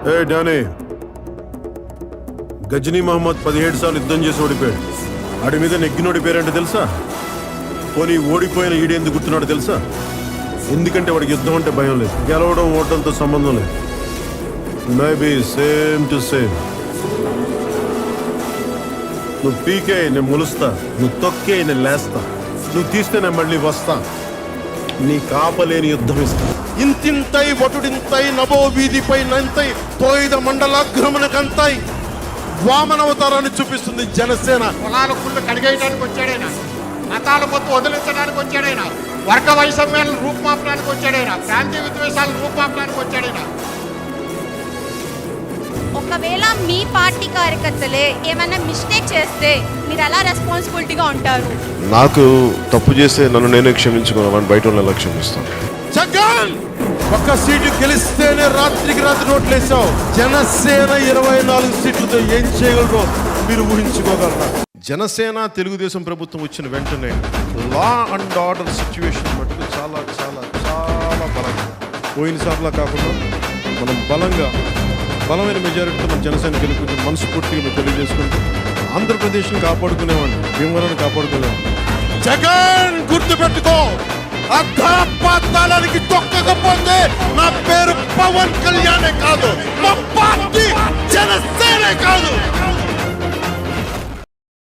ఏ Danny, Ghazni Mohammed 17 సార్లు యుద్ధం చేసి ఓడిపోయాడు. ఆడి మీద నెగ్గినోడి పేరంటే తెలుసా? పోనీ ఓడిపోయిన ఈడేందుకు గుర్తున్నాడు తెలుసా? ఎందుకంటే వాడికి యుద్ధం అంటే భయం లేదు, గెలవడం ఓటంతో సంబంధం లేదు. Maybe same to same. నువ్వు పీకే నేను ములుస్తా, నువ్వు తొక్కే నేను లేస్తా, నువ్వు తీస్తే నేను మళ్ళీ వస్తా. నీ కాపలేని యుద్ధం ఇస్తా. ఇంతింతై వటుడింతై నభో వీధిపై నంతై తోయిద మండలాగ్రమణకంతై వామనవతారాన్ని చూపిస్తుంది జనసేన. కులాల కుళ్ళు కడిగేయడానికి వచ్చాడైనా, మతాల పొత్తు వదిలించడానికి వచ్చాడైనా, వర్గ వైషమ్యాలను రూపుమాపడానికి వచ్చాడైనా, ప్రాంతీయ విద్వేషాలను రూపుమాపడానికి వచ్చాడైనా. ఒకవేళ మీ పార్టీ కార్యకర్తలే ఏమైనా మిస్టేక్ చేస్తే మీరు ఎలా రెస్పాన్సిబిలిటీగా ఉంటారు? నాకు తప్పు చేస్తే నన్ను నేనే క్షమించుకున్నాను, బయట వాళ్ళ క్షమిస్తాను. జగన్ ఒక్క సీటు గెలిస్తేనే రాత్రికి రాత్రి నోట్లేసావు. జనసేన 24 సీట్లతో ఏం చేయగలరో మీరు ఊహించుకోగలరా? జనసేన తెలుగుదేశం ప్రభుత్వం వచ్చిన వెంటనే లా అండ్ ఆర్డర్ సిచ్యువేషన్ మటుకు చాలా చాలా చాలా బలంగా, పోయినసార్లా కాకుండా మనం బలమైన మెజారిటీతో మన జనసేన గెలుపుకుంటే మనస్ఫూర్తిగా మేము తెలియజేసుకుంటూ ఆంధ్రప్రదేశ్ని కాపాడుకునేవాడిని, భీమవరాన్ని కాపాడుకునేవాడిని. జగన్ గుర్తుపెట్టుకో, అర్ధపాతాళానికి తొక్కకపోతే నా పేరు పవన్ కళ్యాణే కాదు, మా పార్టీ జనసేనే కాదు.